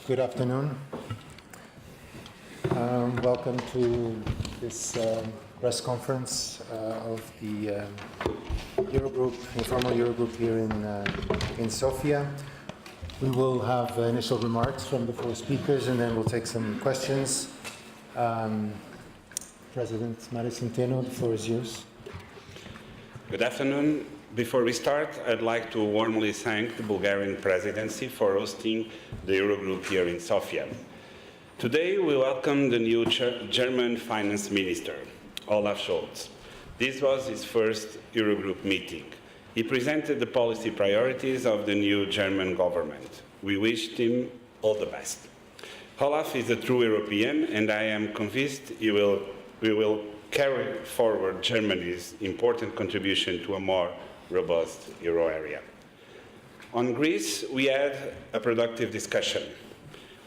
Good afternoon. Welcome to this press conference of the Eurogroup, informal Eurogroup here in Sofia. We will have initial remarks from the four speakers and then we'll take some questions. President Centeno, the floor is yours. Good afternoon. Before we start, I'd like to warmly thank the Bulgarian presidency for hosting the Eurogroup here in Sofia. Today, we welcome the new German finance minister, Olaf Scholz. This was his first Eurogroup meeting. He presented the policy priorities of the new German government. We wished him all the best. Olaf is a true European, and I am convinced we will carry forward Germany's important contribution to a more robust euro area. On Greece, we had a productive discussion.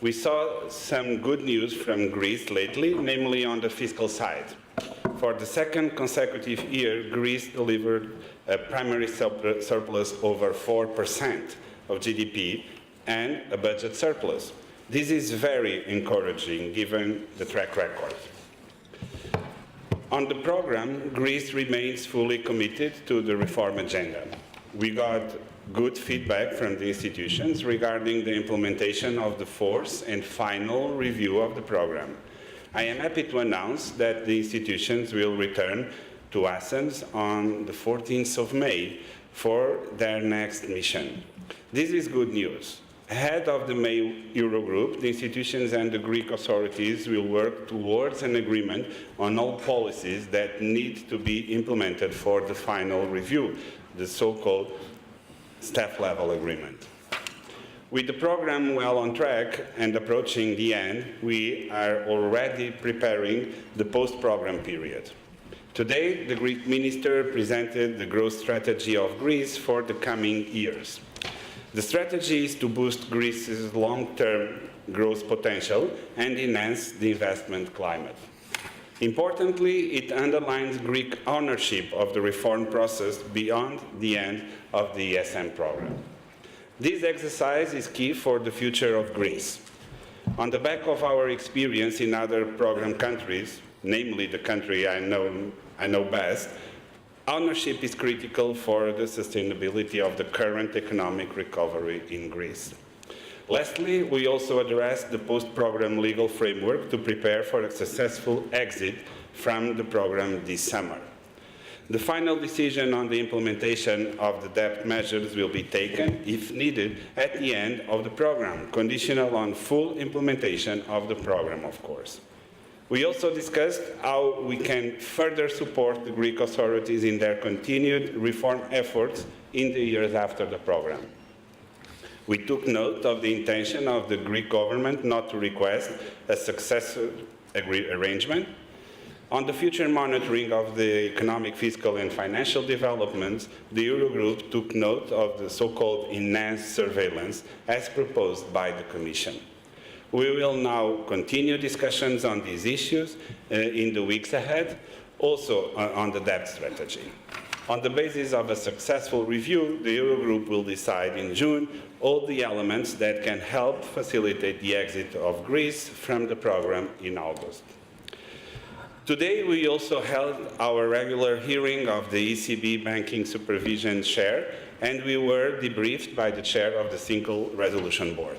We saw some good news from Greece lately, namely on the fiscal side. For the second consecutive year, Greece delivered a primary surplus over 4% of GDP and a budget surplus. This is very encouraging given the track record. On the program, Greece remains fully committed to the reform agenda. We got good feedback from the institutions regarding the implementation of the fourth and final review of the program. I am happy to announce that the institutions will return to Athens on the 14th of May for their next mission. This is good news. Ahead of the May Eurogroup, the institutions and the Greek authorities will work towards an agreement on all policies that need to be implemented for the final review, the so-called staff-level agreement. With the program well on track and approaching the end, we are already preparing the post-program period. Today, the Greek minister presented the growth strategy of Greece for the coming years. The strategy is to boost Greece's long-term growth potential and enhance the investment climate. Importantly, it underlines Greek ownership of the reform process beyond the end of the ESM program. This exercise is key for the future of Greece. On the back of our experience in other program countries, namely the country I know best, ownership is critical for the sustainability of the current economic recovery in Greece. Lastly, we also addressed the post-program legal framework to prepare for a successful exit from the program this summer. The final decision on the implementation of the debt measures will be taken, if needed, at the end of the program, conditional on full implementation of the program, of course. We also discussed how we can further support the Greek authorities in their continued reform efforts in the years after the program. We took note of the intention of the Greek government not to request a successor arrangement. On the future monitoring of the economic, fiscal and financial developments, the Eurogroup took note of the so-called enhanced surveillance as proposed by the Commission. We will now continue discussions on these issues in the weeks ahead, also on the debt strategy. On the basis of a successful review, the Eurogroup will decide in June all the elements that can help facilitate the exit of Greece from the program in August. Today, we also held our regular hearing of the ECB Banking Supervision Chair, and we were debriefed by the Chair of the Single Resolution Board.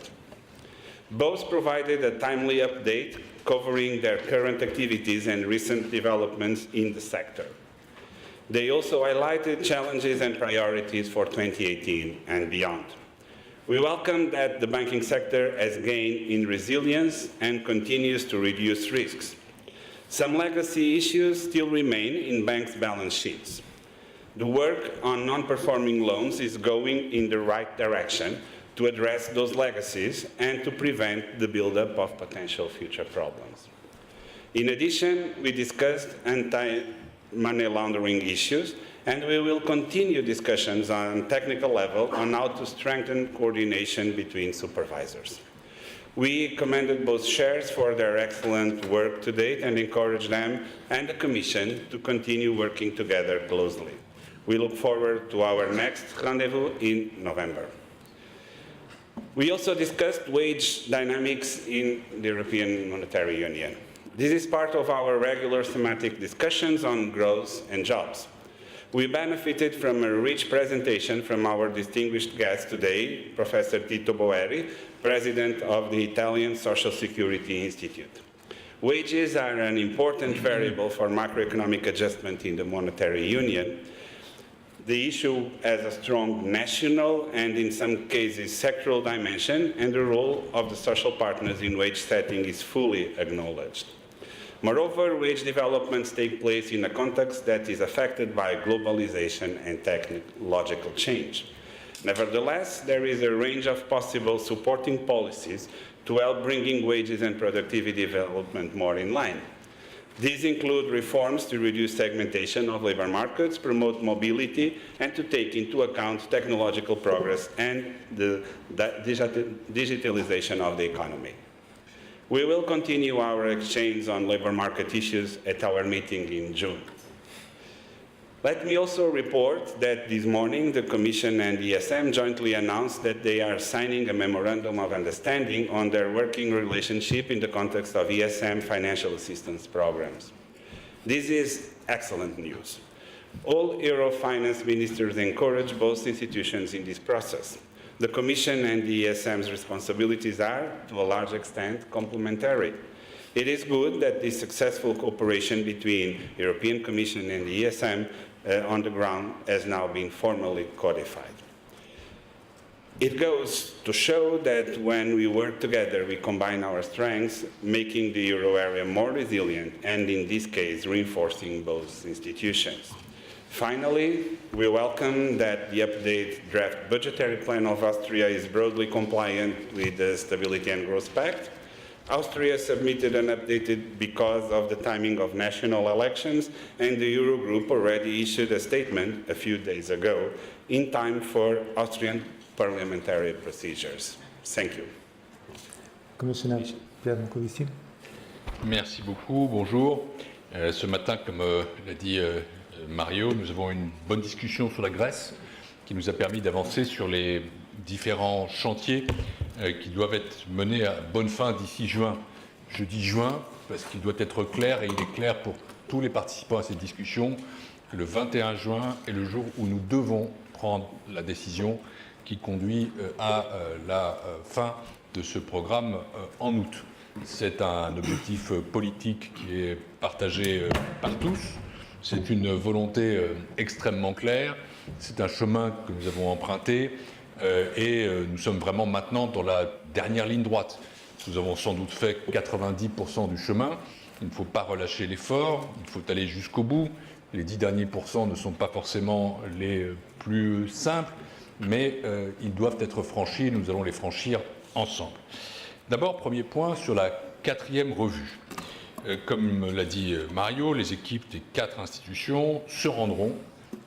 Both provided a timely update covering their current activities and recent developments in the sector. They also highlighted challenges and priorities for 2018 and beyond. We welcome that the banking sector has gained in resilience and continues to reduce risks. Some legacy issues still remain in banks' balance sheets. The work on non-performing loans is going in the right direction to address those legacies and to prevent the buildup of potential future problems. In addition, we discussed anti-money laundering issues, and we will continue discussions on technical level on how to strengthen coordination between supervisors. We commended both chairs for their excellent work to date and encourage them and the Commission to continue working together closely. We look forward to our next rendezvous in November. We also discussed wage dynamics in the European Monetary Union. This is part of our regular thematic discussions on growth and jobs. We benefited from a rich presentation from our distinguished guest today, Professor Tito Boeri, President of the Italian Social Security Institute. Wages are an important variable for macroeconomic adjustment in the monetary union. The issue has a strong national and, in some cases, sectoral dimension, and the role of the social partners in wage setting is fully acknowledged. Moreover, wage developments take place in a context that is affected by globalization and technological change. Nevertheless, there is a range of possible supporting policies to help bringing wages and productivity development more in line. These include reforms to reduce segmentation of labor markets, promote mobility, and to take into account technological progress and the digitalization of the economy. We will continue our exchange on labor market issues at our meeting in June. Let me also report that this morning the Commission and ESM jointly announced that they are signing a memorandum of understanding on their working relationship in the context of ESM financial assistance programs. This is excellent news. All Euro finance ministers encourage both institutions in this process. The Commission and the ESM's responsibilities are, to a large extent, complementary. It is good that this successful cooperation between the European Commission and the ESM on the ground has now been formally codified. It goes to show that when we work together, we combine our strengths, making the euro area more resilient and, in this case, reinforcing both institutions. Finally, we welcome that the updated draft budgetary plan of Austria is broadly compliant with the Stability and Growth Pact. Austria submitted an updated because of the timing of national elections, and the Eurogroup already issued a statement a few days ago in time for Austrian parliamentary procedures. Thank you. Commissioner Pierre Moscovici. Merci beaucoup. Bonjour. Ce matin, comme l'a dit Mario, nous avons une bonne discussion sur la Grèce qui nous a permis d'avancer sur les différents chantiers qui doivent être menés à bonne fin d'ici juin. Je dis juin parce qu'il doit être clair, et il est clair pour tous les participants à cette discussion, que le 21 juin est le jour où nous devons prendre la décision qui conduit à la fin de ce programme en août. C'est un objectif politique qui est partagé par tous. C'est une volonté extrêmement claire. C'est un chemin que nous avons emprunté et nous sommes vraiment maintenant dans la dernière ligne droite. Nous avons sans doute fait 90% du chemin. Il ne faut pas relâcher l'effort, il faut aller jusqu'au bout. Les 10 derniers pourcents ne sont pas forcément les plus simples, mais ils doivent être franchis et nous allons les franchir ensemble. D'abord, premier point sur la 4e revue. Comme l'a dit Mario, les équipes des 4 institutions se rendront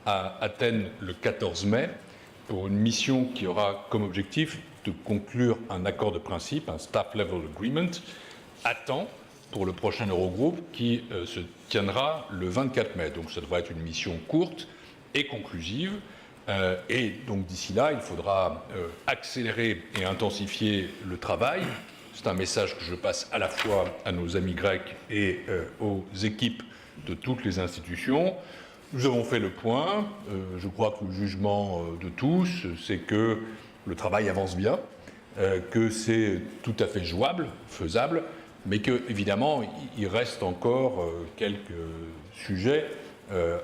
à Athènes le 14 mai pour une mission qui aura comme objectif de conclure un accord de principe, un Staff Level Agreement, à temps pour le prochain Eurogroup qui se tiendra le 24 mai. Donc ça devrait être une mission courte et conclusive. Et donc d'ici là, il faudra accélérer et intensifier le travail. C'est un message que je passe à la fois à nos amis grecs et aux équipes de toutes les institutions. Nous avons fait le point. Je crois que le jugement de tous, c'est que le travail avance bien, que c'est tout à fait jouable, faisable, mais que, évidemment, il reste encore quelques sujets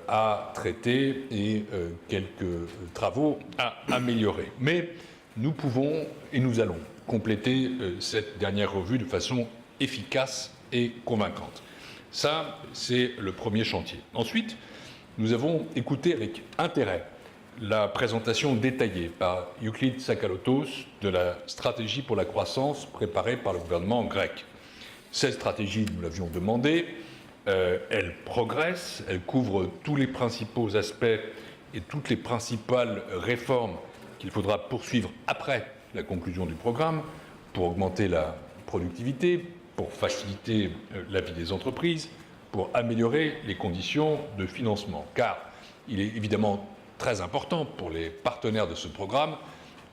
à traiter et quelques travaux à améliorer. Mais nous pouvons et nous allons compléter cette dernière revue de façon efficace et convaincante. Ça, c'est le premier chantier. Ensuite, nous avons écouté avec intérêt la présentation détaillée par Euclide Tsakalotos de la stratégie pour la croissance préparée par le gouvernement grec. Cette stratégie, nous l'avions demandé, elle progresse, elle couvre tous les principaux aspects et toutes les principales réformes qu'il faudra poursuivre après la conclusion du programme pour augmenter la productivité, pour faciliter la vie des entreprises, pour améliorer les conditions de financement. Car il est évidemment très important pour les partenaires de ce programme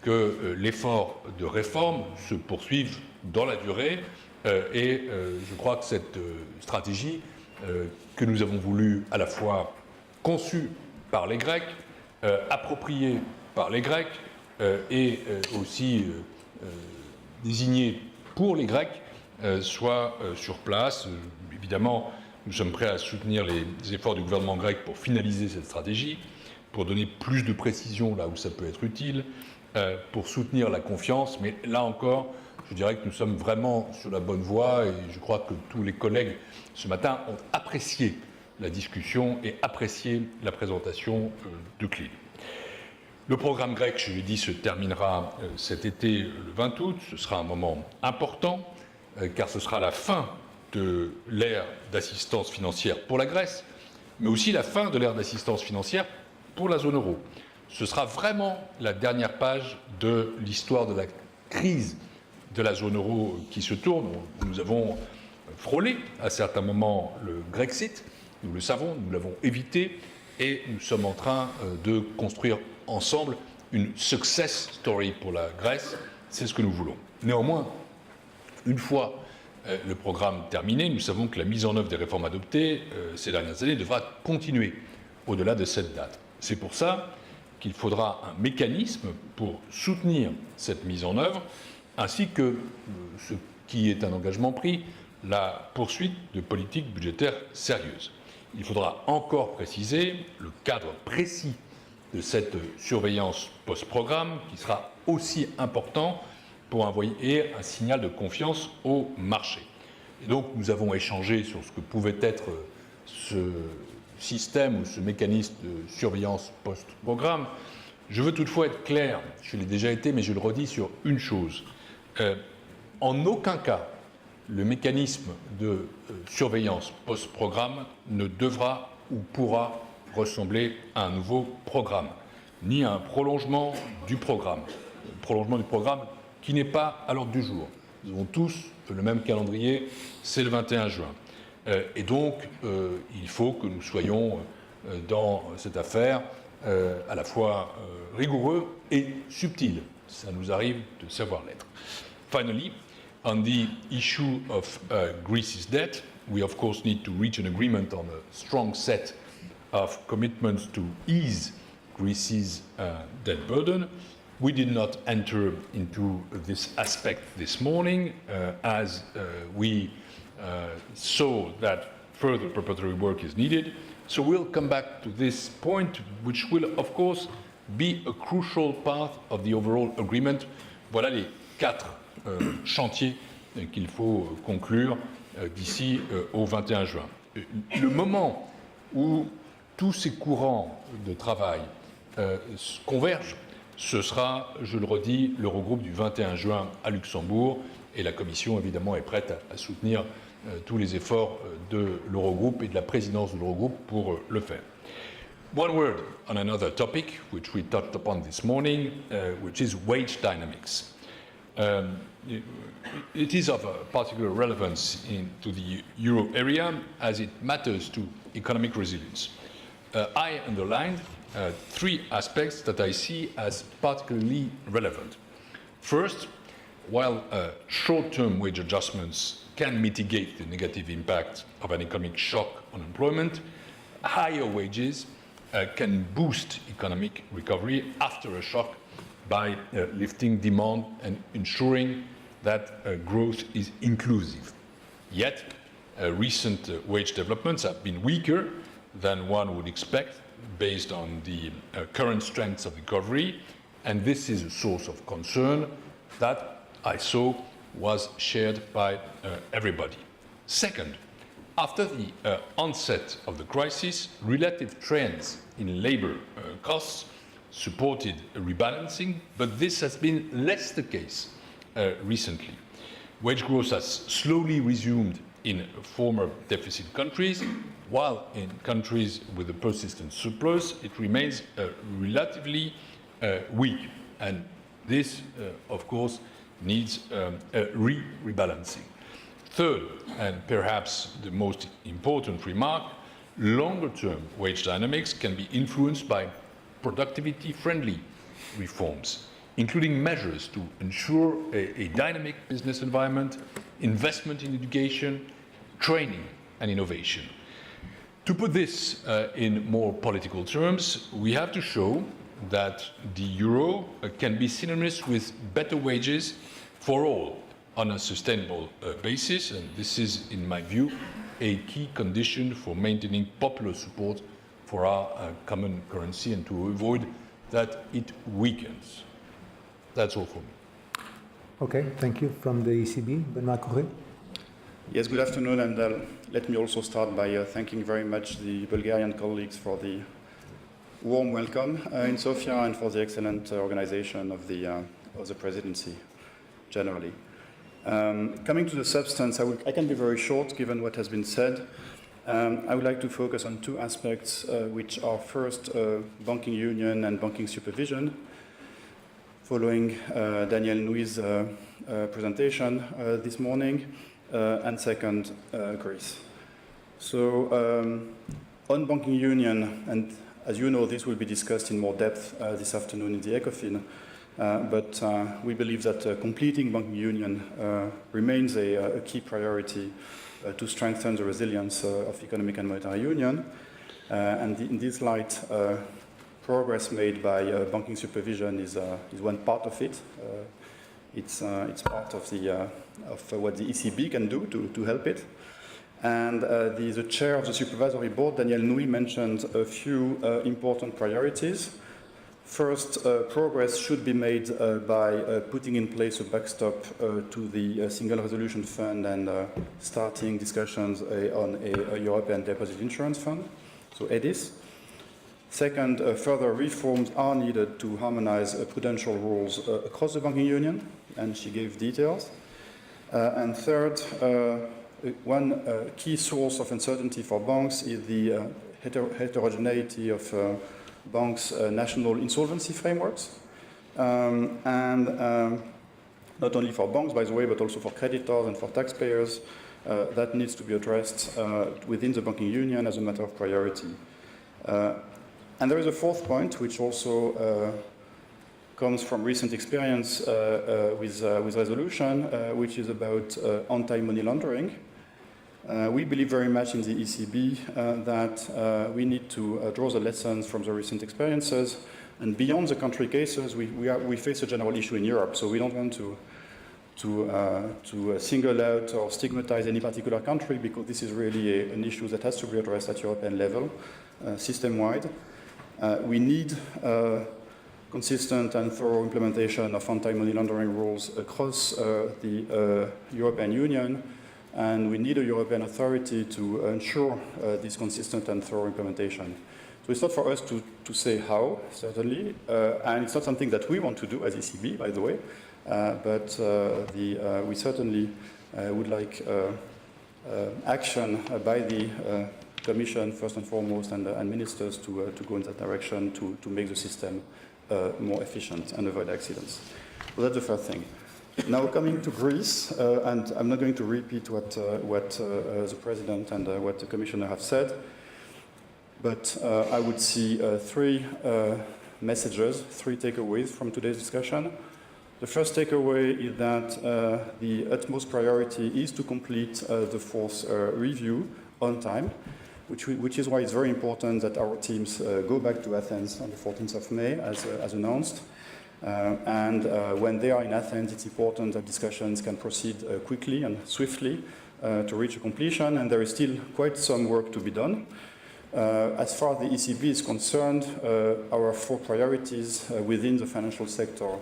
que l'effort de réforme se poursuive dans la durée et je crois que cette stratégie que nous avons voulu à la fois conçue par les Grecs, appropriée par les Grecs et aussi désignée pour les Grecs soit sur place. Évidemment, nous sommes prêts à soutenir les efforts du gouvernement grec pour finaliser cette stratégie, pour donner plus de précision là où ça peut être utile, pour soutenir la confiance. Mais là encore, je dirais que nous sommes vraiment sur la bonne voie et je crois que tous les collègues ce matin ont apprécié la discussion et apprécié la présentation de Clean. Le programme grec, je l'ai dit, se terminera cet été le 20 août. Ce sera un moment important car ce sera la fin de l'ère d'assistance financière pour la Grèce, mais aussi la fin de l'ère d'assistance financière pour la zone euro. Ce sera vraiment la dernière page de l'histoire de la crise de la zone euro qui se tourne. Nous avons frôlé à certains moments le Grexit, nous le savons, nous l'avons évité et nous sommes en train de construire ensemble une success story pour la Grèce. C'est ce que nous voulons. Néanmoins, une fois le programme terminé, nous savons que la mise en œuvre des réformes adoptées ces dernières années devra continuer au-delà de cette date. C'est pour ça qu'il faudra un mécanisme pour soutenir cette mise en œuvre, ainsi que ce qui est un engagement pris, la poursuite de politiques budgétaires sérieuses. Il faudra encore préciser le cadre précis de cette surveillance post-programme, qui sera aussi important pour envoyer un signal de confiance au marché. Et donc, nous avons échangé sur ce que pouvait être ce système ou ce mécanisme de surveillance post-programme. Je veux toutefois être clair, je l'ai déjà été, mais je le redis sur une chose. En aucun cas, le mécanisme de surveillance post-programme ne devra ou pourra ressembler à un nouveau programme, ni à un prolongement du programme. Le prolongement du programme qui n'est pas à l'ordre du jour. Nous avons tous le même calendrier, c'est le 21 juin. Et donc, il faut que nous soyons dans cette affaire à la fois rigoureux et subtil. Ça nous arrive de savoir l'être. Finally, on the issue of Greece's debt, we of course need to reach an agreement on a strong set of commitments to ease Greece's debt burden. We did not enter into this aspect this morning as we saw that further preparatory work is needed. So we'll come back to this point, which will of course be a crucial part of the overall agreement. Voilà les 4 chantiers qu'il faut conclure d'ici au 21 juin. Le moment où tous ces courants de travail convergent, ce sera, je le redis, l'Eurogroupe du 21 juin à Luxembourg et la Commission évidemment est prête à soutenir tous les efforts de l'Eurogroupe et de la présidence de l'Eurogroupe pour le faire. One word on another topic which we touched upon this morning, which is wage dynamics. It is of particular relevance to the euro area as it matters to economic resilience. I underlined 3 aspects that I see as particularly relevant. First, while short-term wage adjustments can mitigate the negative impact of an economic shock on employment, higher wages can boost economic recovery after a shock by lifting demand and ensuring that growth is inclusive. Yet, recent wage developments have been weaker than one would expect based on the current strengths of recovery, and this is a source of concern that I saw was shared by everybody. Second, after the onset of the crisis, relative trends in labor costs supported a rebalancing, but this has been less the case recently. Wage growth has slowly resumed in former deficit countries, while in countries with a persistent surplus, it remains relatively weak. And this, of course, needs a rebalancing. Third, and perhaps the most important remark, longer-term wage dynamics can be influenced by productivity-friendly reforms. including measures to ensure a dynamic business environment, investment in education, training and innovation. To put this in more political terms, we have to show that the euro can be synonymous with better wages for all on a sustainable basis, and this is, in my view, a key condition for maintaining popular support for our common currency and to avoid that it weakens. That's all for me. Okay, thank you. From the ECB, Benoît Cœuré. Yes, good afternoon, and let me also start by thanking very much the Bulgarian colleagues for the warm welcome in Sofia and for the excellent organization of the presidency generally. Coming to the substance, I can be very short given what has been said. I would like to focus on two aspects, which are first banking union and banking supervision, following Daniel Noui's presentation this morning, and second, Greece. So on banking union, and as you know, this will be discussed in more depth this afternoon in the ECOFIN, but we believe that completing banking union remains a key priority to strengthen the resilience of economic and monetary union. And in this light, progress made by banking supervision is one part of it. It's part of what the ECB can do to help it. And the chair of the supervisory board, Daniel Nouy, mentioned a few important priorities. First, progress should be made by putting in place a backstop to the Single Resolution Fund and starting discussions on a European Deposit Insurance Fund, so EDIS. Second, further reforms are needed to harmonize prudential rules across the banking union, and she gave details. And third, one key source of uncertainty for banks is the heterogeneity of banks' national insolvency frameworks. And not only for banks, by the way, but also for creditors and for taxpayers, that needs to be addressed within the banking union as a matter of priority. And there is a fourth point, which also comes from recent experience with resolution, which is about anti-money laundering. We believe very much in the ECB that we need to draw the lessons from the recent experiences, and beyond the country cases, we face a general issue in Europe, so we don't want to single out or stigmatize any particular country, because this is really an issue that has to be addressed at European level, system-wide. We need consistent and thorough implementation of anti-money laundering rules across the European Union, and we need a European authority to ensure this consistent and thorough implementation. So it's not for us to say how, certainly, and it's not something that we want to do as ECB, by the way, but we certainly would like action by the Commission, first and foremost, and ministers to go in that direction to make the system more efficient and avoid accidents. So that's the first thing. Now coming to Greece, and I'm not going to repeat what the President and what the Commissioner have said, but I would see three messages, three takeaways from today's discussion. The first takeaway is that the utmost priority is to complete the fourth review on time, which is why it's very important that our teams go back to Athens on the 14th of May, as announced. And when they are in Athens, it's important that discussions can proceed quickly and swiftly to reach a completion, and there is still quite some work to be done. As far as the ECB is concerned, our four priorities within the financial sector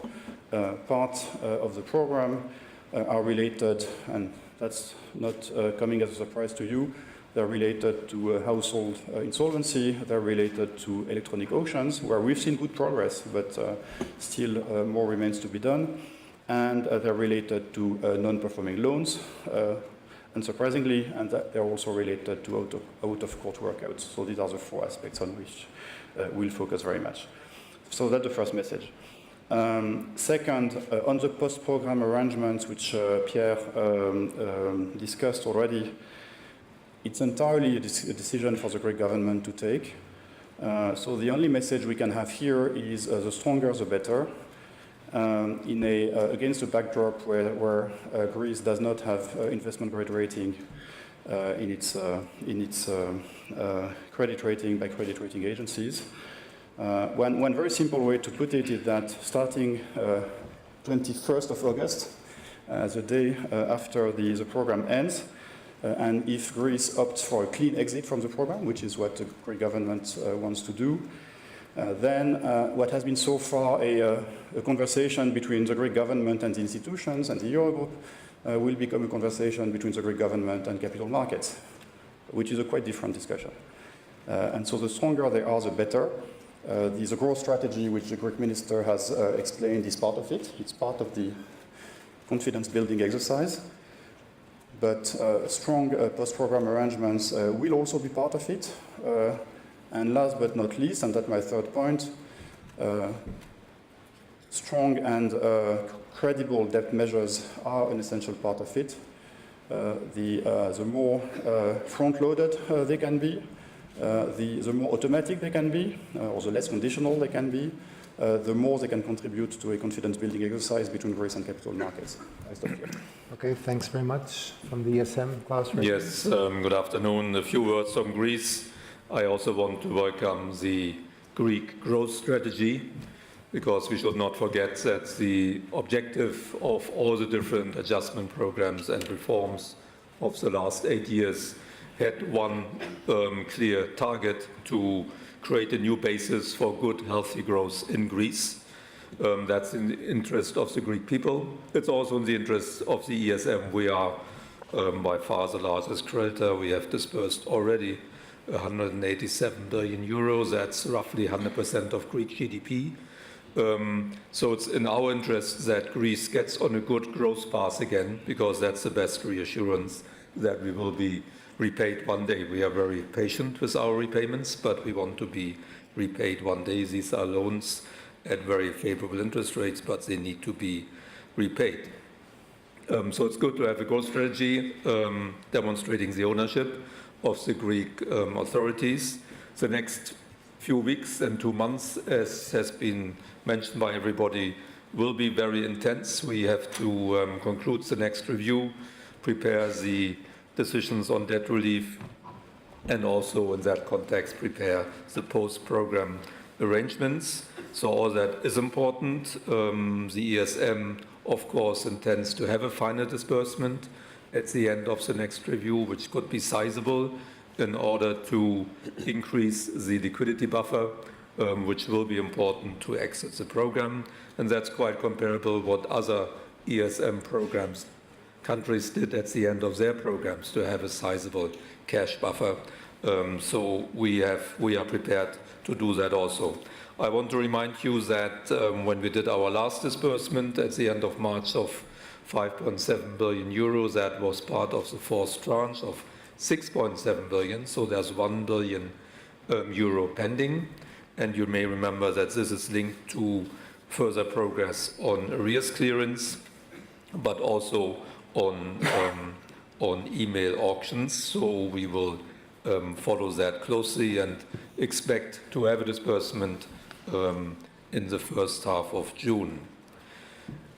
part of the program are related, and that's not coming as a surprise to you. They're related to household insolvency, they're related to electronic auctions, where we've seen good progress, but still more remains to be done. And they're related to non-performing loans, unsurprisingly, and they're also related to out-of-court workouts. So these are the four aspects on which we'll focus very much. So that's the first message. Second, on the post-program arrangements, which Pierre discussed already, it's entirely a decision for the Greek government to take. So the only message we can have here is the stronger the better. against a backdrop where Greece does not have investment grade rating in its credit rating by credit rating agencies. One very simple way to put it is that starting 21st of August, the day after the program ends, and if Greece opts for a clean exit from the program, which is what the Greek government wants to do, then what has been so far a conversation between the Greek government and the institutions and the Eurogroup will become a conversation between the Greek government and capital markets, which is a quite different discussion. And so the stronger they are, the better. The growth strategy, which the Greek minister has explained, is part of it. It's part of the confidence-building exercise. But strong post-program arrangements will also be part of it. And last but not least, and that's my third point, strong and credible debt measures are an essential part of it. The more front-loaded they can be, the more automatic they can be, or the less conditional they can be, the more they can contribute to a confidence-building exercise between Greece and capital markets. I stop here. Okay, thanks very much. From the ESM, Klaus? Yes, good afternoon. A few words from Greece. I also want to welcome the Greek growth strategy, because we should not forget that the objective of all the different adjustment programs and reforms of the last 8 years had one clear target: to create a new basis for good, healthy growth in Greece. That's in the interest of the Greek people. It's also in the interest of the ESM. We are by far the largest creditor. We have disbursed already 187 billion euros. That's roughly 100% of Greek GDP. So it's in our interest that Greece gets on a good growth path again, because that's the best reassurance that we will be repaid one day. We are very patient with our repayments, but we want to be repaid one day. These are loans at very favorable interest rates, but they need to be repaid. So it's good to have a growth strategy demonstrating the ownership of the Greek authorities. The next few weeks and 2 months, as has been mentioned by everybody, will be very intense. We have to conclude the next review, prepare the decisions on debt relief, and also in that context prepare the post-program arrangements. So all that is important. The ESM, of course, intends to have a final disbursement at the end of the next review, which could be sizable, in order to increase the liquidity buffer, which will be important to exit the program. And that's quite comparable what other ESM programs countries did at the end of their programs, to have a sizable cash buffer. So we are prepared to do that also. I want to remind you that when we did our last disbursement at the end of March of 5.7 billion euros, that was part of the fourth tranche of 6.7 billion. So there's 1 billion euro pending. And you may remember that this is linked to further progress on arrears clearance, but also on email auctions. So we will follow that closely and expect to have a disbursement in the first half of June.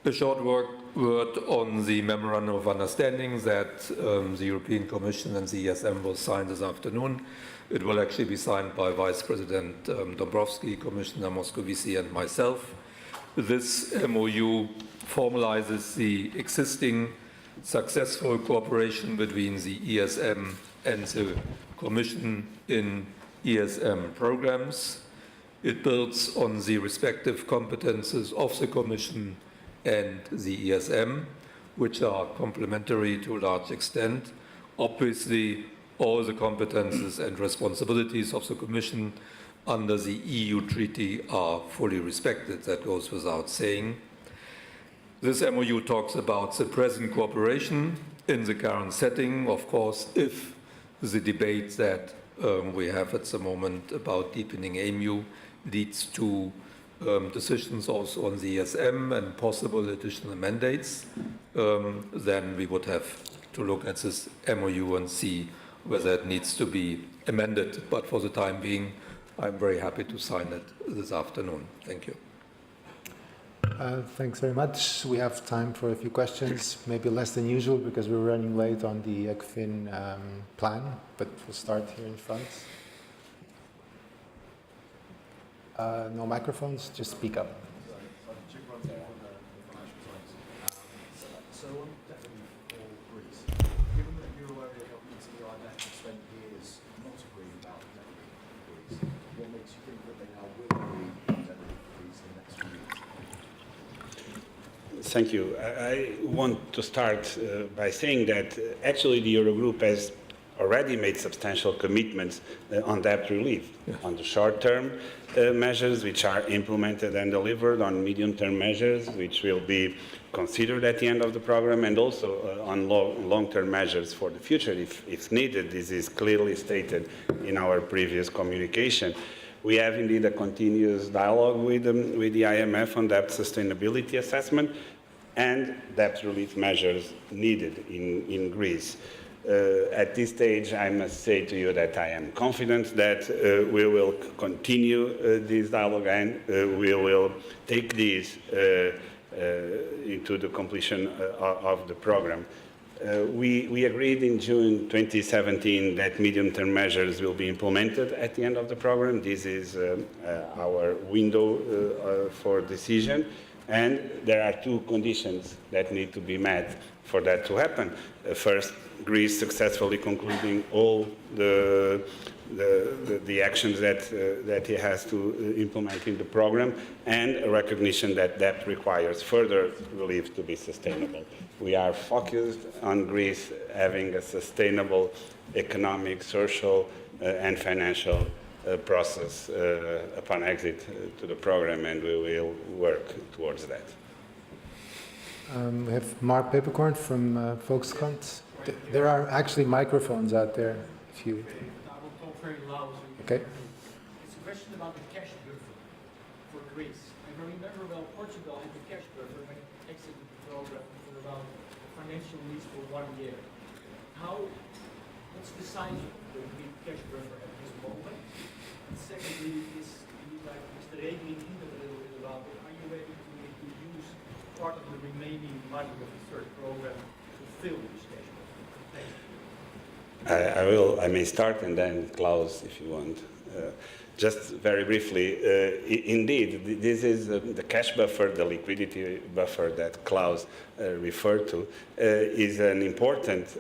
A short word on the Memorandum of Understanding that the European Commission and the ESM will sign this afternoon. It will actually be signed by Vice President Dombrovskis, Commissioner Moscovici, and myself. This MOU formalizes the existing successful cooperation between the ESM and the Commission in ESM programs. It builds on the respective competences of the Commission and the ESM, which are complementary to a large extent. Obviously, all the competences and responsibilities of the Commission under the EU treaty are fully respected. That goes without saying. This MOU talks about the present cooperation in the current setting. Of course, if the debate that we have at the moment about deepening EMU leads to decisions also on the ESM and possible additional mandates, then we would have to look at this MOU and see whether it needs to be amended. But for the time being, I'm very happy to sign it this afternoon. Thank you. Thanks very much. We have time for a few questions, maybe less than usual because we're running late on the ECFIN plan, but we'll start here in front. No microphones, just speak up. So on definitely for Greece, given that Euro area governments and the IMF have spent years not agreeing about the debt for Greece, what makes you think that they now will agree on debt for Greece in the next few years? Thank you. I want to start by saying that actually the Eurogroup has already made substantial commitments on debt relief, on the short-term measures which are implemented and delivered, on medium-term measures which will be considered at the end of the program, and also on long-term measures for the future if needed. This is clearly stated in our previous communication. We have indeed a continuous dialogue with the IMF on debt sustainability assessment and debt relief measures needed in Greece. At this stage, I must say to you that I am confident that we will continue this dialogue and we will take this into the completion of the program. We agreed in June 2017 that medium-term measures will be implemented at the end of the program. This is our window for decision. And there are two conditions that need to be met for that to happen. First, Greece successfully concluding all the actions that he has to implement in the program, and a recognition that debt requires further relief to be sustainable. We are focused on Greece having a sustainable economic, social, and financial process upon exit to the program, and we will work towards that. We have Mark Peperkorn from Volkskrant. There are actually microphones out there. If you. I will talk very loud. Okay. It's a question about the cash buffer for Greece. I remember well Portugal had the cash buffer when it exited the program for about financial needs for 1 year. What's the size of the Greek cash buffer at this moment? And secondly, like Mr. Regeling hinted a little bit about it, are you ready to use part of the remaining money of the third program to fill this cash buffer? I may start, and then Klaus, if you want. Just very briefly, indeed, this is the cash buffer, the liquidity buffer that Klaus referred to, is an important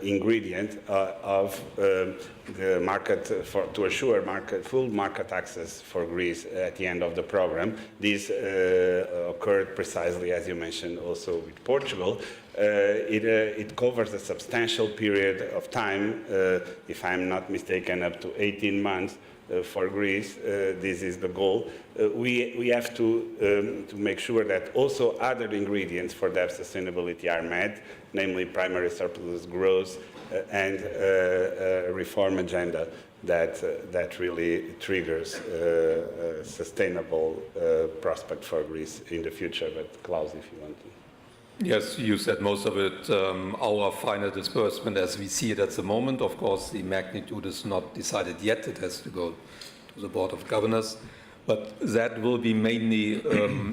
ingredient of the market to assure full market access for Greece at the end of the program. This occurred precisely, as you mentioned, also with Portugal. It covers a substantial period of time, if I'm not mistaken, up to 18 months for Greece. This is the goal. We have to make sure that also other ingredients for debt sustainability are met, namely primary surplus growth and a reform agenda that really triggers a sustainable prospect for Greece in the future. But Klaus, if you want to. Yes, you said most of it. Our final disbursement, as we see it at the moment, of course, the magnitude is not decided yet. It has to go to the Board of Governors. But that will be mainly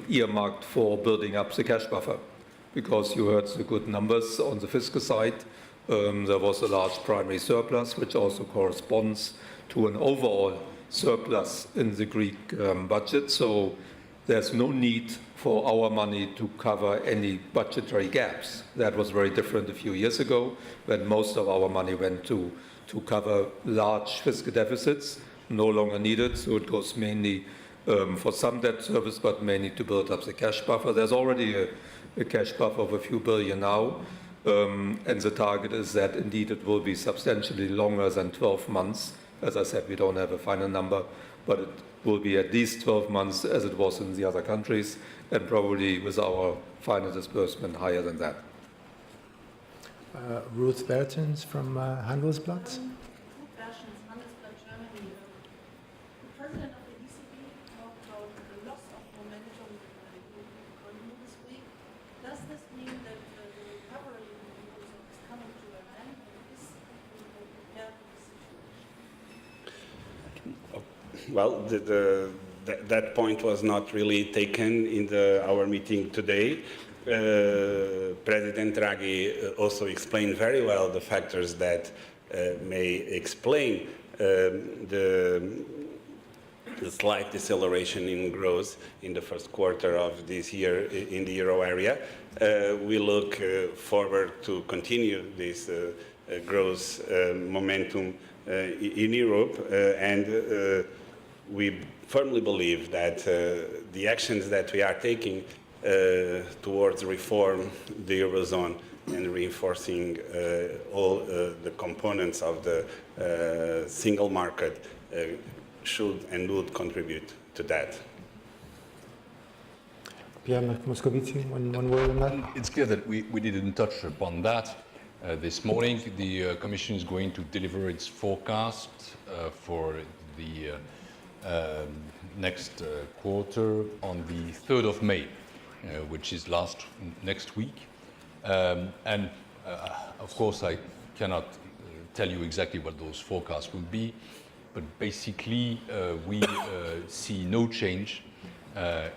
earmarked for building up the cash buffer, because you heard the good numbers on the fiscal side. There was a large primary surplus, which also corresponds to an overall surplus in the Greek budget. So there's no need for our money to cover any budgetary gaps. That was very different a few years ago, when most of our money went to cover large fiscal deficits, no longer needed. So it goes mainly for some debt service, but mainly to build up the cash buffer. There's already a cash buffer of a few billion now, and the target is that indeed it will be substantially longer than 12 months. As I said, we don't have a final number, but it will be at least 12 months as it was in the other countries, and probably with our final disbursement higher than that. Ruth Bertens from Handelsblatt. Two questions. Handelsblatt Germany. The president of the ECB talked about the loss of momentum in the European economy this week. Does this mean that the recovery in the Eurozone is coming to an end, and is prepared for the situation? Well, that point was not really taken in our meeting today. President Draghi also explained very well the factors that may explain the slight deceleration in growth in the first quarter of this year in the euro area. We look forward to continue this growth momentum in Europe, and we firmly believe that the actions that we are taking towards reform the Eurozone and reinforcing all the components of the single market should and would contribute to that. Pierre Moscovici, one word on that? It's clear that we didn't touch upon that this morning. The Commission is going to deliver its forecast for the next quarter on the 3rd of May, which is next week. And of course, I cannot tell you exactly what those forecasts will be, but basically we see no change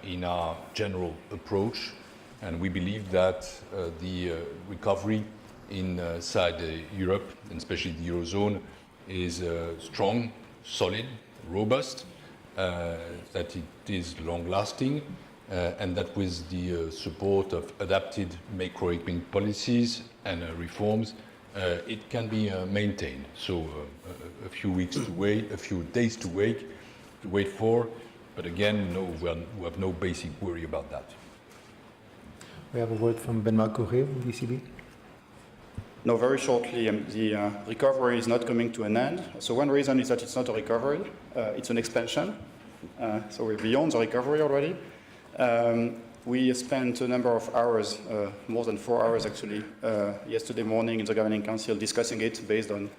in our general approach, and we believe that the recovery inside Europe, and especially the Eurozone, is strong, solid, robust, that it is long-lasting, and that with the support of adapted macroeconomic policies and reforms, it can be maintained. So a few weeks to wait, a few days to wait for, but again, no, we have no basic worry about that. We have a word from Benoît Cœuré from the ECB. No, very shortly, the recovery is not coming to an end. So one reason is that it's not a recovery, it's an expansion. So we're beyond the recovery already. We spent a number of hours, more than 4 hours actually, yesterday morning in the Governing Council discussing it based on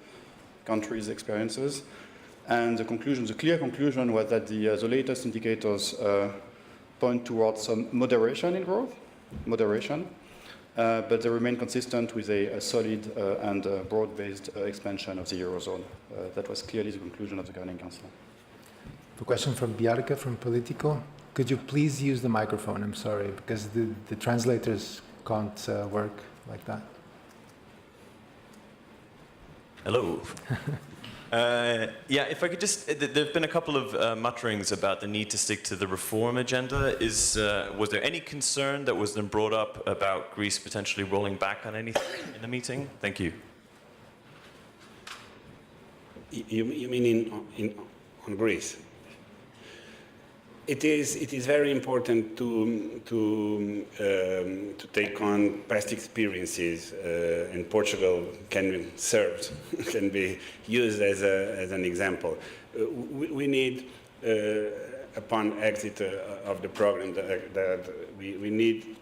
countries' experiences. And the clear conclusion was that the latest indicators point towards some moderation in growth, but they remain consistent with a solid and broad-based expansion of the Eurozone. That was clearly the conclusion of the Governing Council. A question from Bjarke from Politico. Could you please use the microphone? I'm sorry, because the translators can't work like that. Hello. Yeah, if I could just, there have been a couple of mutterings about the need to stick to the reform agenda. Was there any concern that was then brought up about Greece potentially rolling back on anything in the meeting? Thank you. You mean on Greece? It is very important to take on past experiences, and Portugal can be used as an example. We need, upon exit of the program, that we need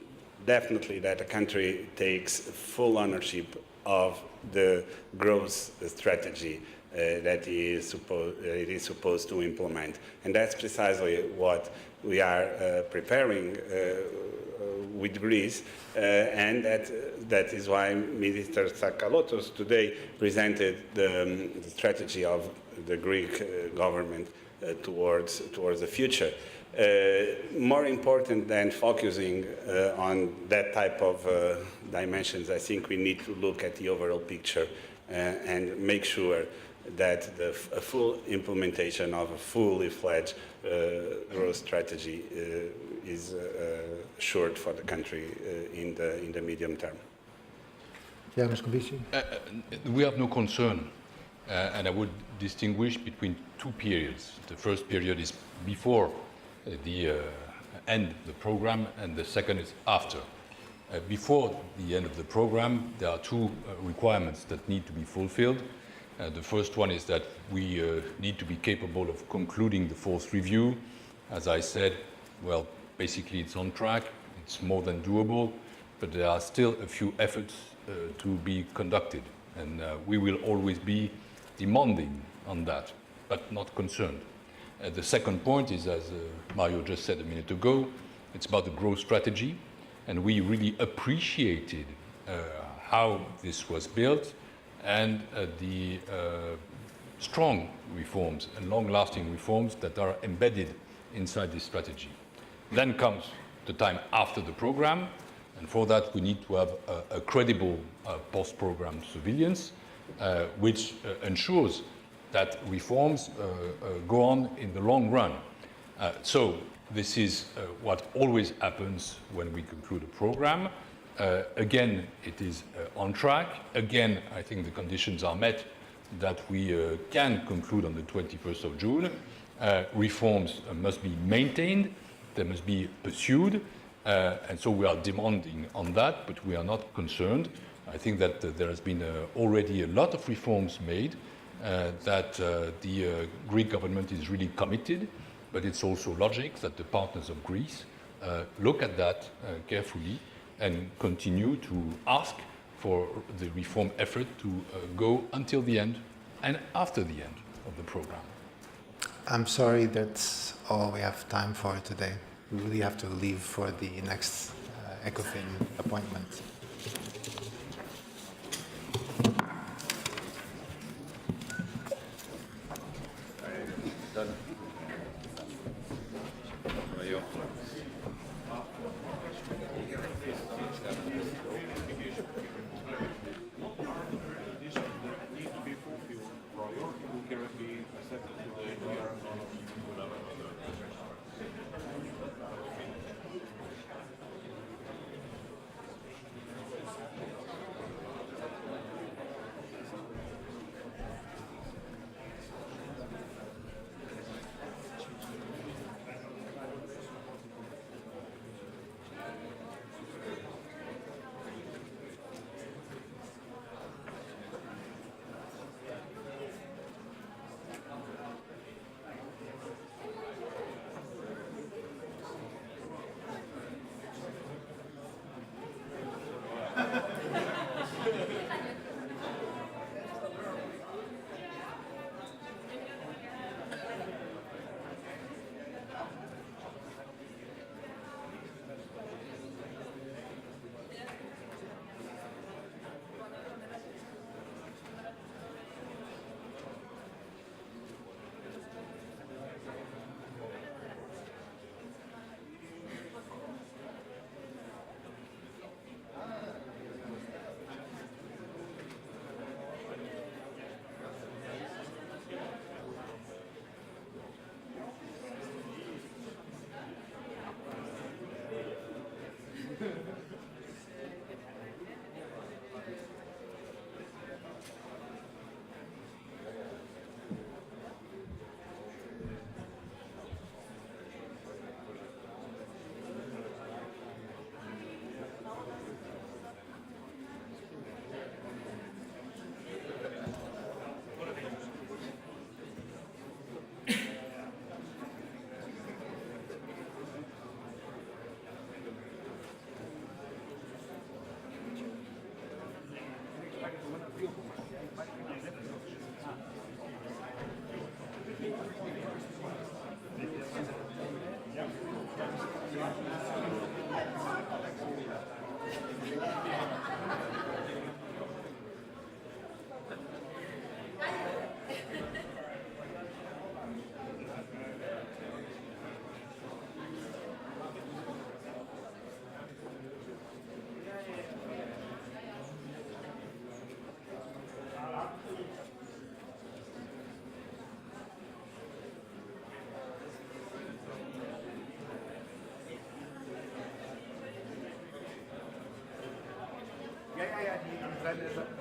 definitely that a country takes full ownership of the growth strategy that it is supposed to implement. And that's precisely what we are preparing with Greece, and that is why Minister Tsakalotos today presented the strategy of the Greek government towards the future. More important than focusing on that type of dimensions, I think we need to look at the overall picture and make sure that a full implementation of a fully fledged growth strategy is assured for the country in the medium term. Yeah, Moscovici. We have no concern, and I would distinguish between two periods. The first period is before the end of the program, and the second is after. Before the end of the program, there are two requirements that need to be fulfilled. The first one is that we need to be capable of concluding the fourth review. As I said, well, basically it's on track, it's more than doable, but there are still a few efforts to be conducted, and we will always be demanding on that, but not concerned. The second point is, as Mario just said a minute ago, it's about the growth strategy, and we really appreciated how this was built, and the strong reforms and long-lasting reforms that are embedded inside this strategy. Then comes the time after the program, and for that we need to have a credible post-program surveillance, which ensures that reforms go on in the long run. So this is what always happens when we conclude a program. Again, it is on track. Again, I think the conditions are met that we can conclude on the 21st of June. Reforms must be maintained, they must be pursued, and so we are demanding on that, but we are not concerned. I think that there has been already a lot of reforms made, that the Greek government is really committed, but it's also logic that the partners of Greece look at that carefully and continue to ask for the reform effort to go until the end and after the end of the program. I'm sorry, that's all we have time for today. We really have to leave for the next ECOFIN appointment. Ja, die Seite ist